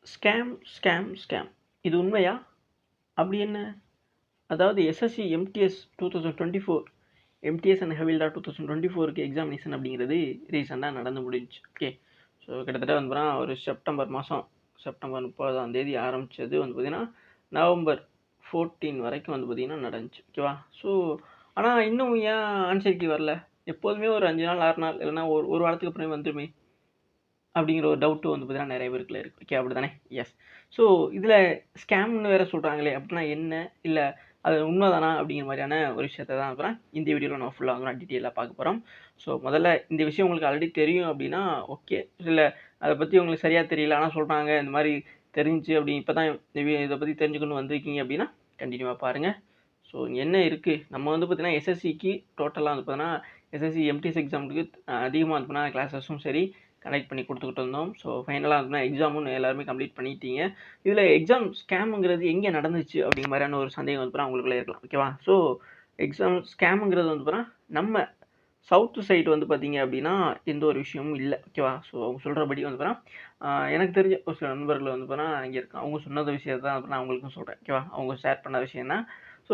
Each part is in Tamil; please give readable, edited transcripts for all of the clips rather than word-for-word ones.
ஸ்கேம் இது உண்மையா? அப்படி என்ன? அதாவது SSC MTS 2024 MTS and Havaldar 2024க்கு எக்ஸாமினேஷன் அப்படிங்கிறது ரீசெண்டாக நடந்து முடிஞ்சுச்சு. ஓகே, ஸோ கிட்டத்தட்ட வந்து பார்த்தீங்கன்னா ஒரு செப்டம்பர் 30ஆம் தேதி ஆரம்பித்தது வந்து பார்த்திங்கன்னா நவம்பர் 14 வரைக்கும் வந்து பார்த்திங்கன்னா நடந்துச்சு. ஓகேவா? ஸோ ஆனால் இன்னும் ஏன் ஆன்சர் கீ வரல? எப்போதுமே ஒரு 5 நாள் 6 நாள் இல்லைன்னா ஒரு வாரத்துக்கு அப்புறம் வந்துருமே அப்படிங்கிற ஒரு டவுட்டு வந்து பார்த்தீங்கன்னா நிறைய பேருக்குள்ள இருக்குது. ஓகே, அப்படி தானே? எஸ். ஸோ இதில் ஸ்கேம்னு வேறு சொல்கிறாங்களே, அப்படின்னா என்ன? இல்லை அது உண்மைதானா அப்படிங்கிற மாதிரியான ஒரு விஷயத்தை தான் அப்புறம் இந்த வீடியோவில் நம்ம ஃபுல்லாக வந்து நான் டீட்டெயிலாக பார்க்க போகிறோம். ஸோ முதல்ல இந்த விஷயம் உங்களுக்கு ஆல்ரெடி தெரியும் அப்படின்னா ஓகே, இல்லை அதை பற்றி உங்களுக்கு சரியாக தெரியல ஆனால் சொல்கிறாங்க இந்த மாதிரி தெரிஞ்சு அப்படி இப்போ தான் இதை பற்றி தெரிஞ்சுக்கணும் வந்திருக்கீங்க அப்படின்னா கண்டினியூவாக பாருங்கள். ஸோ என்ன இருக்குது, நம்ம வந்து பார்த்தீங்கன்னா எஸ்எஸ்சிக்கு டோட்டலாக வந்து பார்த்தீங்கன்னா எஸ்எஸ்சி எம்டிஎஸ் எக்ஸாமுக்கு அதிகமாக வந்து பார்த்தீங்கன்னா கிளாஸஸும் சரி கனெக்ட் பண்ணி கொடுத்துக்கிட்டு இருந்தோம். ஸோ ஃபைனலாக வந்து எக்ஸாமும் எல்லாருமே கம்ப்ளீட் பண்ணிட்டீங்க. இதில் எக்ஸாம் ஸ்கேமுங்கிறது எங்கே நடந்துச்சு அப்படிங்கிற மாதிரியான ஒரு சந்தேகம் வந்து உங்களுக்குள்ளே இருக்கலாம். ஓகேவா? ஸோ எக்ஸாம் ஸ்கேமுங்கிறது வந்து பார்த்தீங்கன்னா நம்ம சவுத்து சைடு வந்து பார்த்தீங்க அப்படின்னா எந்த ஒரு விஷயமும் இல்லை. ஓகேவா? ஸோ அவங்க சொல்கிறபடி வந்து பார்த்தீங்கன்னா எனக்கு தெரிஞ்ச ஒரு சில நண்பர்கள் வந்து பார்த்தீங்கன்னா இங்கே இருக்காங்க, அவங்க சொன்னது விஷயத்தை தான் நான் அவங்களுக்கும் சொல்கிறேன். ஓகேவா? அவங்க ஷேர் பண்ண விஷயம் தான். ஸோ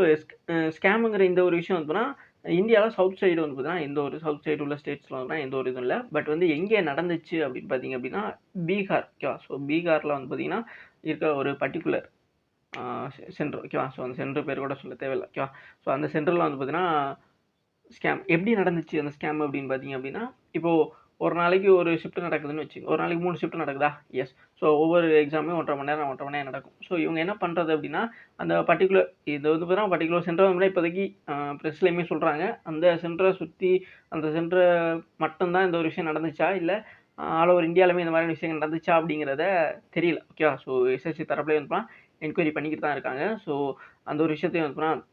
ஸ்கேமுங்கிற இந்த ஒரு விஷயம் வந்து பார்த்தீங்கன்னா இந்தியாவில் சவுத் சைடு வந்து பார்த்தீங்கன்னா எந்த ஒரு சவுத் சைடு உள்ள ஸ்டேட்ஸில் வந்து எந்த ஒரு இதுவும் இல்லை. பட் வந்து எங்கே நடந்துச்சு அப்படின்னு பார்த்தீங்க அப்படின்னா பீகார். ஓகேவா? ஸோ பீகாரில் வந்து பார்த்தீங்கன்னா இருக்க ஒரு பர்டிகுலர் சென்டர். ஓகேவா? ஸோ அந்த சென்டர் பேர் கூட சொல்ல தேவையில்லை. ஓகேவா? ஸோ அந்த சென்டரில் வந்து பார்த்தீங்கன்னா ஸ்கேம் எப்படி நடந்துச்சு அந்த ஸ்கேம் அப்படின்னு பார்த்தீங்க அப்படின்னா, இப்போது ஒரு நாளைக்கு ஒரு ஷிஃப்ட் நடக்குதுன்னு வச்சுக்கோங்க. ஒரு நாளைக்கு 3 ஷிஃப்ட் நடக்குதா? எஸ். ஸோ ஒவ்வொரு எக்ஸாமே 1½ மணி நேரம் நடக்கும். ஸோ இவங்க என்ன பண்ணுறது அப்படின்னா, அந்த பர்டிகுலர் இது வந்து பார்த்தீங்கன்னா பர்டிகுலர் சென்டர் வந்து இப்போதைக்கு ப்ரெஸ்லேயுமே சொல்கிறாங்க. அந்த சென்டரை சுற்றி அந்த சென்டரை மட்டும்தான் இந்த ஒரு விஷயம் நடந்துச்சா, இல்லை ஆல் ஓவர் இந்தியாவிலுமே இந்த மாதிரி விஷயங்கள் நடந்துச்சா அப்படிங்கிறத தெரியல. ஓகேவா? ஸோ எஸ்எஸ்சி தரப்புலேயே வந்து என்கொயரி பண்ணிக்கிட்டு தான் இருக்காங்க. ஸோ அந்த ஒரு விஷயத்தையும் வந்து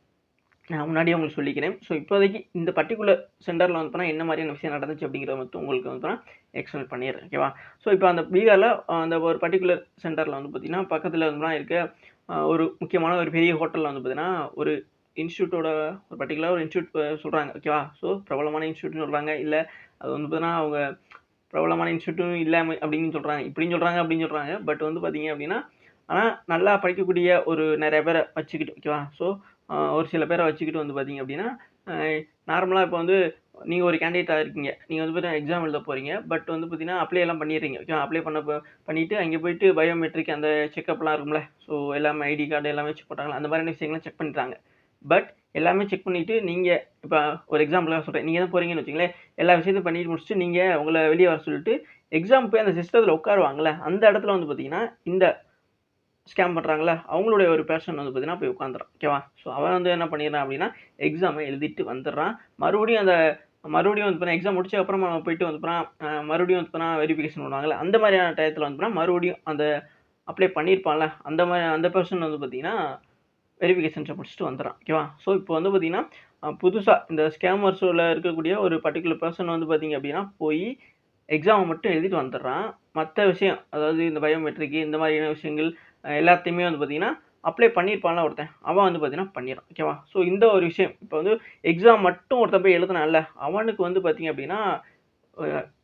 நான் முன்னாடியே உங்களுக்கு சொல்லிக்கிறேன். ஸோ இப்போதைக்கு இந்த பர்டிகுலர் சென்டரில் வந்து பார்த்தீங்கன்னா என்ன மாதிரியான விஷயம் நடந்துச்சு அப்படிங்கிறத மட்டும் உங்களுக்கு வந்து எக்ஸ்பிளைன் பண்ணிடுறேன். ஓகேவா? ஸோ இப்போ அந்த பீகாரில் அந்த ஒரு பர்டிகுலர் சென்டரில் வந்து பார்த்தீங்கன்னா பக்கத்தில் வந்து இருக்க ஒரு முக்கியமான ஒரு பெரிய ஹோட்டலில் வந்து பார்த்தீங்கன்னா ஒரு இன்ஸ்டியூட்டோட ஒரு பர்டிகுலர் ஒரு இன்ஸ்டியூட் சொல்கிறாங்க. ஓகேவா? ஸோ பிரபலமான இன்ஸ்டியூட்னு சொல்கிறாங்க, இல்லை அது வந்து பார்த்தீங்கன்னா அவங்க பிரபலமான இன்ஸ்டியூட்டும் இல்லாமல் அப்படின்னு சொல்கிறாங்க, இப்படின்னு சொல்கிறாங்க அப்படின்னு சொல்கிறாங்க. பட் வந்து பார்த்தீங்க அப்படின்னா ஆனால் நல்லா படிக்கக்கூடிய ஒரு நிறைய பேரை வச்சுக்கிட்டு. ஓகேவா? ஸோ ஒரு சில பேரை வச்சுக்கிட்டு வந்து பார்த்தீங்க அப்படின்னா நார்மலாக இப்போ வந்து நீங்கள் ஒரு கேண்டிடேட்டாக இருக்கீங்க, நீங்கள் வந்து பார்த்தீங்கன்னா எக்ஸாம் எழுத போகிறீங்க. பட் வந்து பார்த்தீங்கன்னா அப்ளை எல்லாம் பண்ணிடுறீங்க. ஓகே, அப்ளை பண்ணிவிட்டு அங்கே போயிட்டு பயோமெட்ரிக் அந்த செக்அப்லாம் இருக்கும்ல. ஸோ எல்லாமே ஐடி கார்டு எல்லாமே செக் பண்ணுறாங்களா, அந்த மாதிரியான விஷயங்கள்லாம் செக் பண்ணிட்டாங்க. பட் எல்லாமே செக் பண்ணிவிட்டு நீங்கள் இப்போ ஒரு எக்ஸாம்பிளாக சொல்கிறேன், நீங்கள் தான் போகிறீங்கன்னு வச்சுங்களேன், எல்லா விஷயத்தையும் பண்ணிட்டு முடிச்சுட்டு நீங்கள் உங்களை வெளியே வர சொல்லிட்டு எக்ஸாம் போய் அந்த சிஸ்டத்தில் உட்காருவாங்கள்ல, அந்த இடத்துல வந்து பார்த்தீங்கன்னா இந்த ஸ்கேம் பண்ணுறாங்களே அவங்களுடைய ஒரு பேர்சன் வந்து பார்த்தீங்கன்னா போய் உட்காந்துறான். ஓகேவா? ஸோ அவன் வந்து என்ன பண்ணிடுறான் அப்படின்னா எக்ஸாமை எழுதிட்டு வந்துடுறான். மறுபடியும் வந்து பார்த்தீங்கன்னா எக்ஸாம் முடிச்ச அப்புறமா போயிட்டு வந்து மறுபடியும் வந்து பார்த்தீங்கன்னா வெரிஃபிகேஷன் பண்ணுவாங்கல்ல, அந்த மாதிரியான டயத்தில் வந்து மறுபடியும் அந்த அப்ளை பண்ணியிருப்பான்ல அந்த பர்சன் வந்து பார்த்தீங்கன்னா வெரிஃபிகேஷன்ஸை முடிச்சுட்டு வந்துடுறான். ஓகேவா? ஸோ இப்போ வந்து பார்த்தீங்கன்னா புதுசாக இந்த ஸ்கேமர்ஸில் இருக்கக்கூடிய ஒரு பர்டிகுலர் பர்சன் வந்து பார்த்தீங்க அப்படின்னா போய் எக்ஸாமை மட்டும் எழுதிட்டு வந்துடுறான். மற்ற விஷயம் அதாவது இந்த பயோமெட்ரிக்கு இந்த மாதிரியான விஷயங்கள் எல்லாத்தையுமே வந்து பார்த்தீங்கன்னா அப்ளை பண்ணியிருப்பான்ல ஒருத்தன், அவன் வந்து பார்த்தீங்கன்னா பண்ணிடுறான். ஓகேவா? ஸோ இந்த ஒரு விஷயம் இப்போ வந்து எக்ஸாம் மட்டும் ஒருத்தன் போய் எழுதுனான்ல, அவனுக்கு வந்து பார்த்தீங்க அப்படின்னா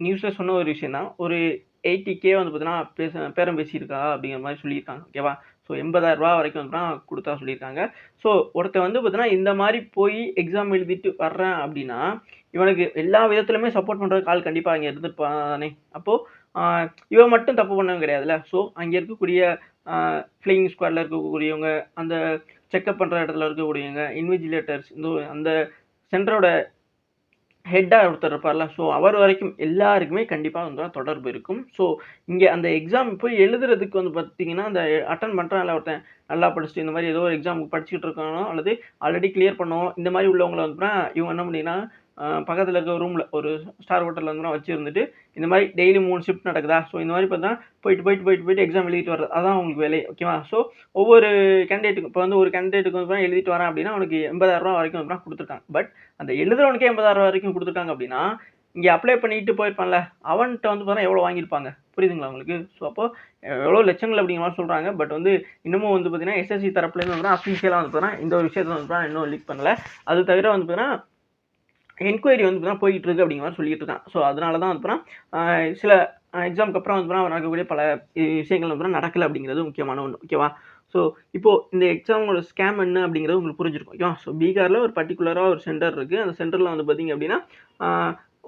நியூஸில் சொன்ன ஒரு விஷயம் தான், ஒரு 80K வந்து பார்த்தீங்கன்னா பேரம் பேசியிருக்கா அப்படிங்கிற மாதிரி சொல்லியிருக்காங்க. ஓகேவா? ஸோ 80,000 வரைக்கும் வந்து கொடுத்தா சொல்லியிருக்காங்க. ஸோ ஒருத்தன் வந்து பார்த்தீங்கன்னா இந்த மாதிரி போய் எக்ஸாம் எழுதிட்டு வர்றேன் அப்படின்னா இவனுக்கு எல்லா விதத்துலையுமே சப்போர்ட் பண்ணுறதுக்கு ஆள் கண்டிப்பாக அங்கே இருந்துருப்பானே. அப்போது இவன் மட்டும் தப்பு பண்ணவும் கிடையாதுல்ல. ஸோ அங்கே இருக்கக்கூடிய ஃப்ளையிங் ஸ்குவாடில் இருக்கக்கூடியவங்க, அந்த செக்அப் பண்ணுற இடத்துல இருக்கக்கூடியவங்க, இன்விஜிலேட்டர்ஸ், இந்த அந்த சென்டரோட ஹெட்டாக ஒருத்தர் இருப்பார்ல, ஸோ அவர் வரைக்கும் எல்லாருக்குமே கண்டிப்பாக வந்து தொடர்பு இருக்கும். ஸோ இங்கே அந்த எக்ஸாம் போய் எழுதுறதுக்கு வந்து பார்த்தீங்கன்னா அந்த அட்டன் பண்ணுறான்ல ஒருத்தன் நல்லா படிச்சுட்டு இந்த மாதிரி ஏதோ ஒரு எக்ஸாமுக்கு படிச்சுக்கிட்டு இருக்கானோ அல்லது ஆல்ரெடி கிளியர் பண்ணோம் இந்த மாதிரி உள்ளவங்களை வந்து இவங்க என்ன பண்ணிங்கன்னா பக்கத்தில் இருக்க ரூமில் ஒரு ஸ்டார் ஹோட்டலில் வந்து வச்சுருந்துட்டு இந்த மாதிரி டெய்லி 3 ஷிஃப்ட் நடக்குதா, ஸோ இந்த மாதிரி பார்த்தா போயிட்டு எக்ஸாம் எழுதிட்டு வர்றது, அதான் உங்களுக்கு வேலை. ஓகேவா? ஸோ ஒவ்வொரு கேண்டிடேட்டுக்கு இப்போ வந்து ஒரு கேண்டிடேட்டுக்கு வந்து எழுதிட்டு வரேன் அப்படின்னா அவனுக்கு 80,000 வரைக்கும் வந்து கொடுத்துருக்காங்க. பட் அந்த எழுதுறவனுக்கே 80,000 வரைக்கும் கொடுத்துருக்காங்க அப்படின்னா இங்கே அப்ளை பண்ணிட்டு போயிருப்பான்ல அவன்கிட்ட வந்து பார்த்தா எவ்வளோ வாங்கியிருப்பாங்க, புரியுதுங்களா உங்களுக்கு? ஸோ அப்போ எவ்வளோ லட்சங்கள் அப்படிங்கிற மாதிரி சொல்கிறாங்க. பட் வந்து இன்னமும் வந்து பார்த்தீங்கன்னா எஸ்எஸ்சி தரப்புலேருந்து வந்து அஃபீஷியலாக வந்து பார்த்தீங்கன்னா இந்த ஒரு விஷயத்தை வந்து இன்னும் லீக் பண்ணலை. அது தவிர வந்து பார்த்தீங்கன்னா என்கொயரி வந்து பார்த்தீங்கன்னா போயிட்டு இருக்கு அப்படிங்கிற மாதிரி சொல்லிட்டு இருக்கான். ஸோ அதனால தான் வந்து பார்த்தீங்கன்னா சில எக்ஸாமுக்கு அப்புறம் வந்து பார்த்தீங்கன்னா நடக்கக்கூடிய பல விஷயங்கள் வந்து பார்த்தீங்கன்னா நடக்கல அப்படிங்கிறது முக்கியமான ஒன்று. ஓகேவா? ஸோ இப்போ இந்த எக்ஸாமோட ஸ்கேம் என்ன அப்படிங்கிறது உங்களுக்கு புரிஞ்சிருக்கும். ஓகேவா? ஸோ பீகாரில் ஒரு பர்ட்டிகுலராக ஒரு சென்டர் இருக்குது. அந்த சென்டரில் வந்து பார்த்தீங்க அப்படின்னா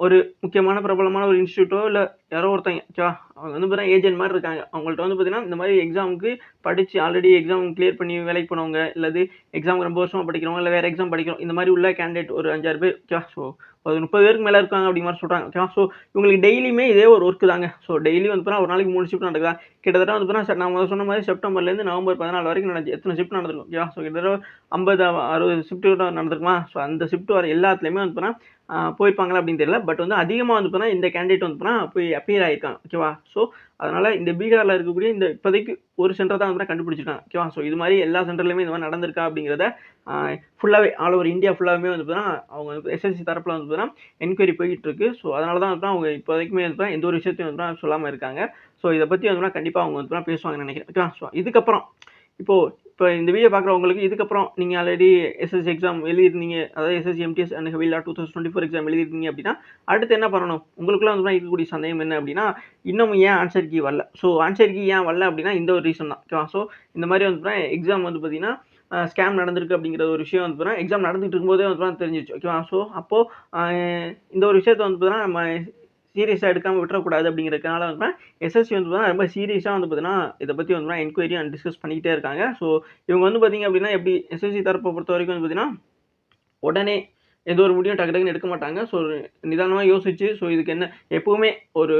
ஒரு முக்கியமான பிரபலமான ஒரு இன்ஸ்டியூட்டோ இல்லை யாரோ ஒருத்தங்க ஓகேவா, அவங்க வந்து பார்த்தீங்கன்னா ஏஜென்ட் மாதிரி இருக்காங்க. அவங்கள்ட்ட வந்து பார்த்தீங்கன்னா இந்த மாதிரி எக்ஸாமுக்கு படித்து ஆல்ரெடி எக்ஸாம் கிளியர் பண்ணி வேலைக்கு போனவங்க, இல்லது எக்ஸாமுக்கு ரொம்ப வருஷமாக படிக்கிறவங்க, இல்லை வேறு எக்ஸாம் படிக்கிறோம், இந்த மாதிரி உள்ள கேண்டிடேட் ஒரு 5-6 பேர் ஓகேவா. ஸோ ஒரு 30 பேருக்கு மேலே இருக்காங்க அப்படி மாதிரி சொல்கிறாங்க. ஓகேவா? ஸோ இவங்களுக்கு டெய்லியுமே இதே ஒரு ஒர்க்கு தாங்க. ஸோ டெய்லி வந்து பார்த்தீங்கன்னா ஒரு நாளைக்கு 3 ஷிஃப்ட் நடக்குதா, கிட்டத்தட்ட வந்து பார்த்தீங்கன்னா நான் சொன்ன மாதிரி செப்டம்பர்லேருந்து நவம்பர் 14 வரைக்கும் நடந்துச்சு. எத்தனை ஷிஃப்ட் நடந்திருக்கும் ஓகேவா. ஸோ கிட்டத்தட்ட 50-60 ஷிஃப்ட் நடந்திருக்குமா. ஸோ அந்த ஷிஃப்ட் வர எல்லாத்துலேயுமே வந்து பார்த்தீங்கன்னா போயிருப்பாங்களா அப்படின்னு தெரியல. பட் வந்து அதிகமாக வந்து பார்த்தீங்கன்னா இந்த கேண்டிடேட் வந்து பார்த்தீங்கன்னா போய் அப்பியர் ஆகிருக்காங்க. ஓகேவா? ஸோ அதனால் இந்த பீகாரில் இருக்கக்கூடிய இந்த இப்போதைக்கு ஒரு சென்டர் தான் வந்து கண்டுபிடிச்சிருக்காங்க. ஓகேவா? ஸோ இது மாதிரி எல்லா சென்டர்லையுமே இந்த மாதிரி நடந்திருக்கா அப்படிங்கிறத ஃபுல்லாகவே ஆல் ஓவர் இந்தியா ஃபுல்லாகவே வந்து பார்த்தீங்கன்னா அவங்க எஸ்எஸ்சி தரப்பில் வந்து பார்த்தீங்கன்னா என்கொயரி போயிட்டு இருக்கு. ஸோ அதனால தான் வந்து அவங்க இப்போதைக்குமே வந்து எந்த ஒரு விஷயத்தையும் வந்து சொல்லாமல் இருக்காங்க. ஸோ இதை பற்றி வந்து கண்டிப்பாக அவங்க வந்து பேசுவாங்கன்னு நினைக்கிறேன். ஓகேவா? ஸோ இதுக்கப்புறம் இப்போ இந்த வீடியோ பார்க்குறவங்களுக்கு இதுக்கப்புறம் நீங்கள் ஆல்ரெடி எஸ்எஸ்சி எக்ஸாம் எழுதிருந்தீங்க, அதாவது எஸ்எஸ்சி எம்டிஎஸ் அண்ட் ஹெவிலா 2024 எக்ஸாம் எழுதிருந்தீங்க அப்படின்னா அடுத்து என்ன பண்ணணும், உங்களுக்குள்ள வந்து இருக்கக்கூடிய சந்தேகம் என்ன அப்படின்னா இன்னும் ஏன் ஆன்சர் கீ வரல. ஸோ ஆன்சர் கீ ஏன் வரல அப்படின்னா இந்த ஒரு ரீசன் தான். ஓகேவா? ஸோ இந்த மாதிரி வந்து எக்ஸாம் வந்து பார்த்தீங்கன்னா ஸ்கேம் நடந்திருக்கு அப்படிங்கிற ஒரு விஷயம் வந்து பார்த்தீங்கன்னா எக்ஸாம் நடந்துகிட்டு இருக்கும்போதே வந்து தெரிஞ்சிச்சு. ஓகேவா? ஸோ அப்போது இந்த ஒரு விஷயத்தை வந்து பார்த்தீங்கன்னா நம்ம சீரியஸாக எடுக்காமல் விட்டுறக்கூடாது அப்படிங்கிறதுனால வந்து எஸ்எஸ்சி வந்து பார்த்தீங்கன்னா ரொம்ப சீரியஸாக வந்து பார்த்தீங்கன்னா இதை பற்றி வந்து என்கொயரி அண்ட் டிஸ்கஸ் பண்ணிக்கிட்டே இருக்காங்க. ஸோ இவங்க வந்து பார்த்தீங்க அப்படின்னா எப்படி எஸ்எஸ்சி தரப்பை பொறுத்த வரைக்கும் வந்து பார்த்தீங்கன்னா உடனே எந்த ஒரு முடிவும் டக்கு டக்குன்னு எடுக்க மாட்டாங்க. ஸோ நிதானமாக யோசிச்சு ஸோ இதுக்கு என்ன எப்போவுமே ஒரு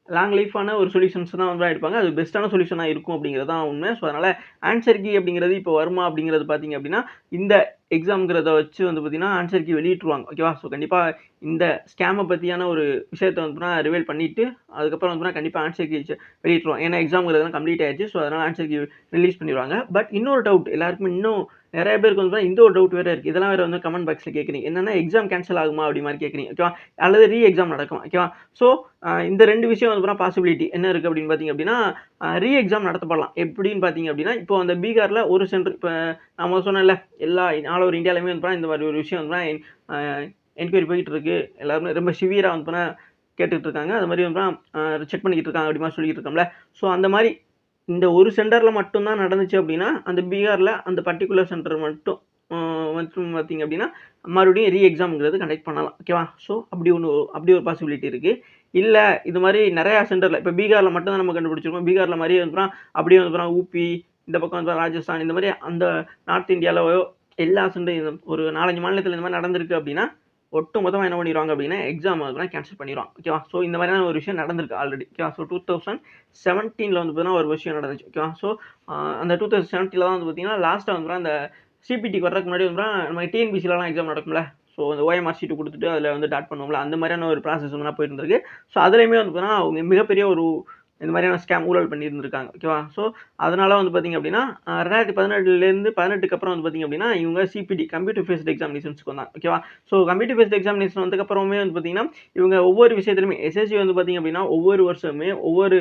லாங் லைஃபான ஒரு சொல்யூஷன்ஸ் தான் வந்து எடுப்பாங்க. அது பெஸ்ட்டான சொல்யூஷனாக இருக்கும் அப்படிங்கிறது தான் உண்மை. ஸோ அதனால் ஆன்சர் கீ அப்படிங்கிறது இப்போ வருமா அப்படிங்கிறது பார்த்தீங்க அப்படின்னா இந்த எக்ஸாம்ங்கிறத வச்சு வந்து பார்த்தீங்கன்னா ஆன்சர் கீ வெளியிட்டுருவாங்க. ஓகேவா? ஸோ கண்டிப்பாக இந்த ஸ்கேமை பற்றியான ஒரு விஷயத்தை வந்து ரிவீல் பண்ணிவிட்டு அதுக்கப்புறம் வந்து கண்டிப்பாக ஆன்சர் கீ வெளியிட்டுருவாங்க. ஏன்னா எக்ஸாம்ங்கிறதுலாம் கம்ப்ளீட் ஆயிடுச்சு. ஸோ அதனால் ஆன்சர் கீ ரிலீஸ் பண்ணிடுவாங்க. பட் இன்னொரு டவுட் எல்லாருக்குமே இன்னும் நிறைய பேருக்கு வந்து இந்த ஒரு டவுட் வேறு இருக்குது. இதெல்லாம் வேறு வந்து கமெண்ட் பாக்ஸில் கேட்குறீங்க. என்னென்னா எக்ஸாம் கேன்சல் ஆகுமா அப்படி மாதிரி கேட்குறீங்க. ஓகேவா? அல்லது எக்ஸாம் நடக்குமா. ஓகேவா? ஸோ இந்த 2 விஷயம் வந்து பாசிபிலிட்டி என்ன இருக்குது அப்படின்னு பார்த்தீங்க அப்படின்னா எக்ஸாம் நடத்தப்படலாம். எப்படின்னு பார்த்தீங்க அப்படின்னா இப்போ அந்த பீகாரில் ஒரு சென்டர் இப்போ நம்ம சொன்னேன்ல எல்லா ஆல் ஓவர் இந்தியாவிலுமே வந்து இந்த மாதிரி ஒரு விஷயம் வந்து என்கொயரி போயிட்டு இருக்கு. எல்லாருமே ரொம்ப சிவியராக வந்து கேட்டுட்டு இருக்காங்க. அது மாதிரி வந்து செக் பண்ணிக்கிட்டு இருக்காங்க அப்படி மாதிரி சொல்லிட்டு இருக்கோம்ல. ஸோ அந்த மாதிரி இந்த ஒரு சென்டரில் மட்டும்தான் நடந்துச்சு அப்படின்னா அந்த பீகாரில் அந்த பர்டிகுலர் சென்டர் மட்டும் பார்த்தீங்க அப்படின்னா மறுபடியும் எக்ஸாம்ங்கிறது கண்டக்ட் பண்ணலாம். ஓகேவா? ஸோ அப்படி ஒரு பாசிபிலிட்டி இருக்குது. இல்லை இது மாதிரி நிறையா சென்டரில் இப்போ பீகாரில் மட்டும் தான் நம்ம கண்டுபிடிச்சிருக்கோம். பீகாரில் மாதிரியே வந்து அப்படியே வந்து ஊபி இந்த பக்கம் வந்து ராஜஸ்தான் இந்த மாதிரி அந்த நார்த் இந்தியாவில் எல்லா சென்டரும் ஒரு 4-5 மாநிலத்தில் இந்த மாதிரி நடந்திருக்கு அப்படின்னா ஒட்டு மொத்தமாக என்ன பண்ணிடுவாங்க அப்படின்னா எக்ஸாம் வந்து கேன்சல் பண்ணிடுவாங்க. ஓகேவா? ஸோ இந்த மாதிரியான ஒரு விஷயம் நடந்திருக்கு ஆல்ரெடி. ஓகேவா? ஸோ 2017 வந்து பார்த்தீங்கன்னா ஒரு விஷயம் நடந்துச்சு. ஓகேவா? ஸோ அந்த 2017 தான் வந்து பார்த்தீங்கன்னா லாஸ்ட்டாக வந்து அந்த சிபிடிக்கு வர்றதுக்கு முன்னாடி வந்து நம்ம டிஎன்பிசிலலாம் எக்ஸாம் நடக்கும்ல. ஸோ அந்த ஓஎம்ஆர் ஷீட்டு கொடுத்துட்டு அதில் வந்து டாட் பண்ணுவோம்ல அந்த மாதிரியான ஒரு ப்ராசஸ் வந்து போயிட்டு இருந்திருக்கு. ஸோ அதுலேயுமே வந்து பார்த்தீங்கன்னா அவங்க மிகப்பெரிய ஒரு இந்த மாதிரியான ஸ்கேம் ஊழல் பண்ணியிருந்திருக்காங்க. ஓகேவா? ஸோ அதனால் வந்து பார்த்திங்க அப்படின்னா 2018 18க்கு அப்புறம் வந்து பார்த்திங்க அப்படின்னா இவங்க சிபிடி கம்ப்யூட்டர் பேஸ்ட் எக்ஸாமினேஷன்ஸ்க்கு வந்தாங்க. ஓகேவா? ஸோ கம்ப்யூட்டர் பேஸ்ட் எக்ஸாமினேஷன் வந்ததுக்கப்புறமே வந்து பார்த்திங்கன்னா இவங்க ஒவ்வொரு விஷயத்துலையுமே எஸ்எஸ்சி வந்து பார்த்திங்க அப்படின்னா ஒவ்வொரு வருஷமே ஒவ்வொரு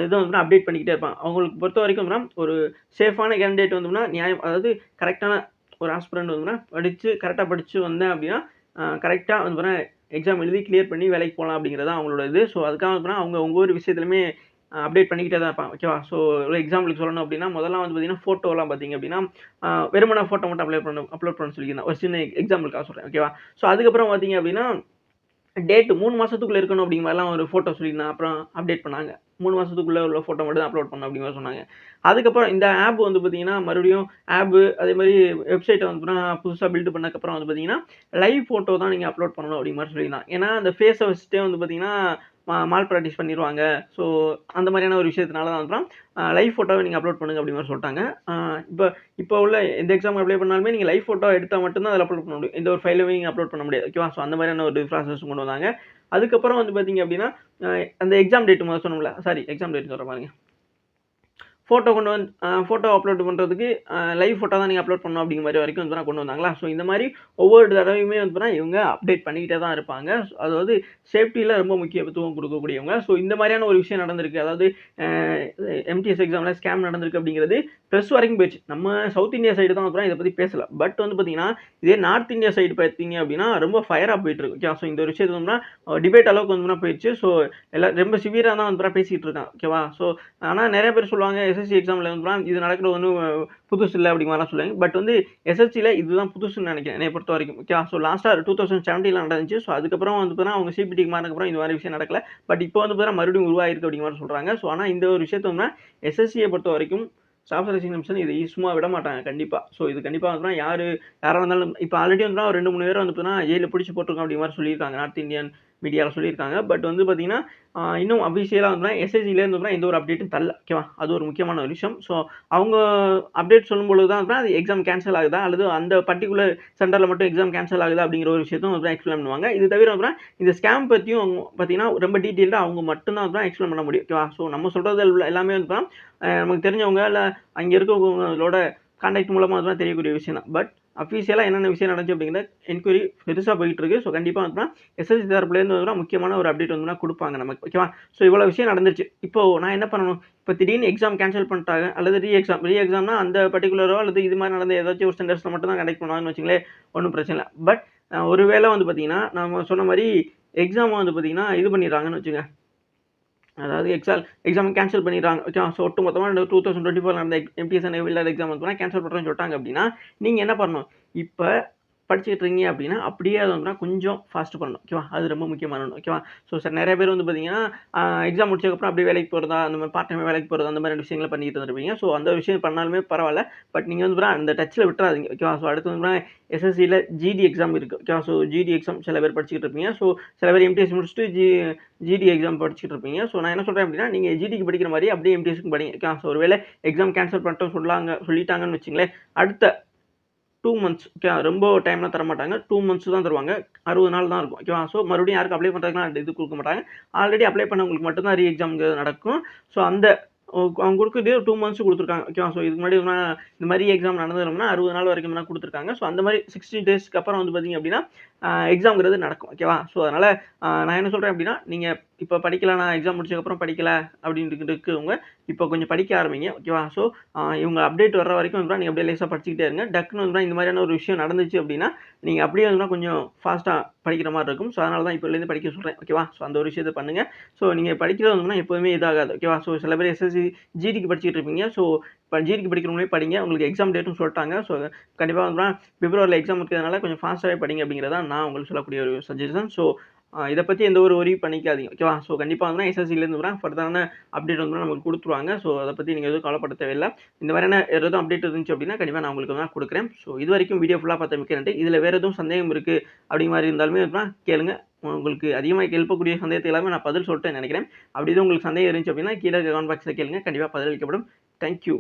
இதை வந்து அப்டேட் பண்ணிக்கிட்டே இருப்பாங்க. அவங்களுக்கு பொறுத்த வரைக்கும் ஒரு சேஃபான கேண்டிடேட் வந்து நியாயம் அதாவது கரெக்டான ஒரு ஆஸ்பிரண்ட் வந்து படித்து கரெக்டாக படித்து வந்தேன் அப்படின்னா கரெக்டாக வந்து எக்ஸாம் எழுதி கிளியர் பண்ணி வேலைக்கு போகலாம் அப்படிங்கிறது அவங்களோட இது. ஸோ அதுக்காக வந்து அவங்க ஒவ்வொரு விஷயத்துலையுமே அப்டேட் பண்ணிக்கிட்டே தான் இருப்பாங்க. ஓகேவா? ஸோ ஒரு எக்ஸாம்பிளுக்கு சொல்லணும் அப்படின்னா முதல்ல வந்து பார்த்தீங்கன்னா ஃபோட்டோலாம் பார்த்தீங்க அப்படின்னா வெறுமனா ஃபோட்டோ மட்டும் அப்லோட் பண்ண சொல்லியிருந்தேன். ஒரு சின்ன எக்ஸாம்பிளுக்காக சொல்கிறேன். ஓகேவா? ஸோ அதுக்கப்புறம் பார்த்தீங்க அப்படின்னா டேட் 3 மாதத்துக்குள்ளே இருக்கணும் அப்படிங்கிற மாதிரிலாம் ஒரு ஃபோட்டோ சொல்லியிருந்தேன். அப்புறம் அப்டேட் பண்ணாங்க. 3 மாதத்துக்குள்ளே உள்ள ஃபோட்டோ மட்டும் தான் அப்லோட் பண்ணணும் அப்படிங்கிற மாதிரி சொன்னாங்க. அதுக்கப்புறம் இந்த ஆப் வந்து பார்த்தீங்கன்னா மறுபடியும் ஆப்பு அதே மாதிரி வெப்சைட்டை வந்து புதுசாக பில்டு பண்ணதுக்கப்புறம் வந்து பார்த்தீங்கன்னா லைவ் ஃபோட்டோ தான் நீங்கள் அப்லோட் பண்ணணும் அப்படிங்கிற மாதிரி சொல்லியிருந்தாங்க. ஏன்னா அந்த ஃபேஸை வச்சுட்டே வந்து பார்த்தீங்கன்னா மால் ப்ராக்டிஸ் பண்ணிடுவாங்க. ஸோ அந்த மாதிரியான ஒரு விஷயத்தினால தான் வந்து லைவ் ஃபோட்டோவை நீங்கள் அப்லோட் பண்ணுங்க அப்படி மாதிரி சொல்லிட்டாங்க. இப்போ உள்ள எந்த எக்ஸாம் அப்ளை பண்ணாலுமே நீங்கள் லைவ் ஃபோட்டோ எடுத்தால் மட்டும்தான் அதில் அப்லோட் பண்ண முடியும். எந்த ஒரு ஃபைலையும் நீங்கள் அப்லோட் பண்ண முடியாது. ஓகேவா? ஸோ அந்த மாதிரியான ஒரு ப்ராசஸ் கொண்டு வந்தாங்க. அதுக்கப்புறம் வந்து பார்த்தீங்க அப்படின்னா அந்த எக்ஸாம் டேட் முதல்ல சொன்னோம்ல, சாரி எக்ஸாம் டேட் சொல்கிற பாருங்க. ஃபோட்டோ கொண்டு வந்து ஃபோட்டோ அப்லோட் பண்ணுறதுக்கு லைவ் ஃபோட்டோ தான் நீங்கள் அப்லோட் பண்ணணும் அப்படிங்கிற மாதிரி வரைக்கும் வந்து கொண்டு வந்தாங்களா. ஸோ இந்த மாதிரி ஒவ்வொரு தடவையுமே வந்து இவங்க அப்டேட் பண்ணிக்கிட்டே தான் இருப்பாங்க. அதாவது சேஃப்டியில் ரொம்ப முக்கியத்துவம் கொடுக்கக்கூடியவங்க. ஸோ இந்த மாதிரியான ஒரு விஷயம் நடந்திருக்கு. அதாவது எம்டிஎஸ் எக்ஸாமில் ஸ்கேம் நடந்திருக்கு அப்படிங்கிறது ப்ளஸ் வரைக்கும் போயிடுச்சு. நம்ம சவுத் இந்தியா சைடு தான் வந்து இதை பற்றி பேசலை. பட் வந்து பார்த்தீங்கன்னா இதே நார்த் இந்தியா சைடு பார்த்தீங்க அப்படின்னா ரொம்ப ஃபயராக போயிட்டுருக்கு. ஓகே, ஸோ இந்த ஒரு விஷயத்து வந்து டிபேட் அளவுக்கு வந்து போயிடுச்சு. ஸோ எல்லாம் ரொம்ப சிவியராக தான் வந்து பேசிகிட்டு இருக்காங்க. ஓகேவா. ஸோ ஆனால் நிறைய பேர் சொல்லுவாங்க எஸ்எஸ்சி எக்ஸாமில் வந்து இது நடக்கிறது வந்து புதுசு இல்லை அப்படிங்கிற மாதிரிலாம் சொல்லுவாங்க. பட் வந்து எஸ்எஸ்சியில் இதுதான் புதுசுன்னு நினைக்கிறேன் என்னை பொறுத்த வரைக்கும். ஓகே, ஸோ லாஸ்ட்டாக 2017 நடந்துச்சு. ஸோ அதுக்கப்புறம் வந்து பார்த்தீங்கன்னா அவங்க சிபிடிக்கு மாறினதுக்கப்புறம் இந்த மாதிரி விஷயம் நடக்கல. பட் இப்போ வந்து பார்த்தீங்கன்னா மறுபடியும் உருவாயிருக்கு அப்படிங்கிற மாதிரி சொல்கிறாங்க. ஸோ ஆனால் இந்த ஒரு விஷயத்தை வந்து எஸ்எஸ்சியை பொறுத்த வரைக்கும் ஸ்டாஃப் செலக்ஷன் கமிஷன் இது சும்மா விட மாட்டாங்க கண்டிப்பாக. ஸோ இது கண்டிப்பாக வந்து யாராக இருந்தாலும் இப்போ ஆல்ரெடி வந்து ஒரு 2-3 பேர் வந்து பார்த்தீங்கன்னா ஜெயிலில் பிடிச்சி போட்டிருக்கோம் அப்படிங்கிற மாதிரி சொல்லியிருக்காங்க. நார்த் இந்தியன் மீடியாவில் சொல்லியிருக்காங்க. பட் வந்து பார்த்தீங்கன்னா இன்னும் அஃபிஷியலாக வந்து எஸ்எஸ்சிலேருந்து எந்த ஒரு அப்டேட்டும் தரல. ஓகேவா, அது ஒரு முக்கியமான ஒரு விஷயம். ஸோ அவங்க அப்டேட் சொல்லும்பொழுது தான் அது எக்ஸாம் கேன்சல் ஆகுதா அல்லது அந்த பர்டிகுலர் சென்டரில் மட்டும் எக்ஸாம் கேன்சல் ஆகுதா அப்படிங்கிற ஒரு விஷயத்தும் வந்து எக்ஸ்பிளைன் பண்ணுவாங்க. இது தவிர வந்து இந்த ஸ்கேம் பற்றியும் அவங்க பார்த்தீங்கன்னா ரொம்ப டீட்டெயிலாக அவங்க மட்டும்தான் வந்து எக்ஸ்பிளைன் பண்ண முடியும். ஓகேவா. ஸோ நம்ம சொல்கிறது எல்லாமே வந்து நமக்கு தெரிஞ்சவங்க இல்லை அங்கே இருக்கவங்களோட கான்டாக்ட் மூலமாக வந்து தெரியக்கூடிய விஷயம் தான். பட் அஃபீஷியலாக என்னென்ன விஷயம் நடந்துச்சு அப்படிங்கிற என்கொயரி பெருசாக போயிட்டு இருக்கு. ஸோ கண்டிப்பாக வந்து எஸ்எஸ்சி தரப்புலேருந்து வந்து முக்கியமான ஒரு அப்டேட் வந்து கொடுப்பாங்க நமக்கு. ஓகேவா. ஸோ இவ்வளோ விஷயம் நடந்துருச்சு. இப்போது நான் என்ன பண்ணணும்? இப்போ திடீர்னு எக்ஸாம் கேன்சல் பண்ணிட்டாங்க அல்லது ரீ எக்ஸாம்னா அந்த பர்டிகுலரோ அல்லது இது மாதிரி நடந்த ஏதாச்சும் ஒரு சென்டர்ஸில் மட்டும் தான் கண்டக்ட் பண்ணுவாங்கன்னு வச்சுங்களேன், ஒன்றும் பிரச்சனை இல்லை. பட் ஒரு வேளை வந்து பார்த்தீங்கன்னா நம்ம சொன்ன மாதிரி எக்ஸாம் வந்து பார்த்தீங்கன்னா இது பண்ணிடுறாங்கன்னு வச்சுங்க. அதாவது எக்ஸாம் கேன்சல் பண்ணிடுறாங்க. ஓகே, ஸோ ஒட்டு மொத்தமாக 2024 நடந்த எம்டிஎஸ் அண்ட் ஹெவி எக்ஸாம் வந்து கேன்சல் பண்ணுறேன்னு சொல்லிட்டாங்க அப்படின்னா நீங்கள் என்ன பண்ணணும்? இப்போ படிச்சுட்டு இருக்கீங்க அப்படின்னா அப்படியே அது வந்து கொஞ்சம் ஃபாஸ்ட் பண்ணணும். ஓகேவா, அது ரொம்ப முக்கியமான ஒன்று. ஓகேவா. ஸோ சார் நிறைய பேர் வந்து பார்த்தீங்கன்னா எக்ஸாம் முடிச்சதுக்கப்புறம் அப்படியே வேலைக்கு போகிறதா அந்த மாதிரி பார்ட் டைம் வேலைக்கு போகிறது அந்த மாதிரி விஷயங்களை பண்ணிட்டு இருந்திருப்பீங்க. ஸோ அந்த விஷயம் பண்ணாலுமே பரவாயில்ல. பட் நீங்கள் வந்து அந்த டச்சில் விட்டுறாதீங்க. ஓகேவா. ஸோ அடுத்து வந்து எஸ்எஸ்சியில் ஜிடி எக்ஸாம் இருக்குது. ஓகேவா. ஸோ ஜிடி எக்ஸாம் சில பேர் படிச்சுட்டு இருப்பீங்க. ஸோ சில பேர் எம்டிஎஸ் முடிச்சுட்டு ஜிடி எக்ஸாம் படிச்சுட்டு இருப்பீங்க. ஸோ நான் என்ன சொல்கிறேன் அப்படின்னா நீங்கள் ஜிடிக்கு படிக்கிற மாதிரி அப்படியே எம்டிஎஸ்க்கு படிங்க. ஓகேவா. ஸோ ஒருவேளை எக்ஸாம் கேன்சல் பண்ணிட்டோம் சொல்லிட்டாங்கன்னு வச்சுங்களேன், அடுத்த 2 மந்த்ஸ் ஓகே, ரொம்ப டைம்லாம் தர மாட்டாங்க. 2 மந்த்ஸ் தான் தருவாங்க. 60 நாள் தான் இருக்கும். ஓகேவா. ஸோ மறுபடியும் யாருக்கு அப்ளை பண்ணுறதுக்குலாம் இது கொடுக்க மாட்டாங்க. ஆல்ரெடி அப்ளை பண்ணவங்களுக்கு மட்டும் தான் எக்ஸாம்ங்கிறது நடக்கும். ஸோ அந்த அவங்க கொடுக்குறது 2 மந்த்ஸ் கொடுத்துருக்காங்க. ஓகேவா. ஸோ இதுக்கு முன்னாடி இந்த மாதிரி எக்ஸாம் நடந்ததுன்னா 60 நாள் வரைக்கும் தான் கொடுத்துருக்காங்க. ஸோ அந்த மாதிரி 16 டேஸ்க்கு அப்புறம் வந்து பார்த்தீங்க அப்படின்னா எக்ஸாம்ங்கிறது நடக்கும். ஓகேவா. ஸோ அதனால் நான் என்ன சொல்கிறேன் அப்படின்னா நீங்கள் இப்போ படிக்கல, நான் எக்ஸாம் முடிச்சதுக்கப்புறம் படிக்கல அப்படின்ட்டு இருக்கவங்க இப்போ கொஞ்சம் படிக்க ஆரம்பிங்க. ஓகேவா. ஸோ இவங்க அப்டேட் வர்ற வரைக்கும் வந்து நீங்கள் அப்படியே லேசாக படிச்சுக்கிட்டே இருங்க. டக்குன்னு வந்து இந்த மாதிரியான ஒரு விஷயம் நடந்துச்சு அப்படின்னா நீங்கள் அப்படியே வந்து கொஞ்சம் ஃபாஸ்ட்டாக படிக்கிற மாதிரி இருக்கும். ஸோ அதனால தான் இப்போலேருந்து படிக்க சொல்கிறேன். ஓகேவா. ஸோ அந்த ஒரு விஷயத்தை பண்ணுங்கள். ஸோ நீங்கள் படிக்கிறது வந்து எப்போதுமே இதாகாது. ஓகேவா. ஸோ சில பேர் எஸ்எஸ்சி ஜிடிக்கு படிச்சுட்டு இருப்பீங்க. ஸோ இப்போ ஜிடிக்கு படிக்கிறவங்களே படிங்க. உங்களுக்கு எக்ஸாம் டேட்டும் சொல்லிட்டாங்க. ஸோ கண்டிப்பாக வந்து பிப்ரவரியில் எக்ஸாம் இருக்கிறதுனால கொஞ்சம் ஃபாஸ்ட்டாகவே படிங்க அப்படிங்கிறதா நான் உங்களுக்கு சொல்லக்கூடிய ஒரு சஜஷன். ஸோ இதை பற்றி எந்த ஒரு ஒரி பண்ணிக்காதீங்க. ஓகேவா. ஸோ கண்டிப்பாக வந்து எஸ்எஸ்சிலேருந்து ஃபர்தரான அப்டேட் வந்து நமக்கு கொடுத்துருவாங்க. ஸோ அதை பற்றி நீங்கள் எதுவும் கவலைப்பட தேவையில்லை. இந்த மாதிரியான எதுவும் அப்டேட் இருந்துச்சு அப்படின்னா கண்டிப்பாக நான் உங்களுக்கு தான் கொடுக்குறேன். ஸோ இது வரைக்கும் வீடியோ ஃபுல்லாக பார்த்த மிக்க நன்றி. இதில் வேறு எதுவும் சந்தேகம் இருக்குது அப்படிங்கிற மாதிரி இருந்தாலுமே கேளுங்க. உங்களுக்கு அதிகமாக எழுப்பக்கூடிய சந்தேகத்தை எல்லாமே நான் பதில் சொல்லிட்டேன் நினைக்கிறேன். அப்படி எதுவும் உங்களுக்கு சந்தேகம் இருந்துச்சு அப்படின்னா கீழே கமெண்ட் பாக்ஸில் கேளுங்க. கண்டிப்பாக பதிலளிக்கப்படும். தேங்க்யூ.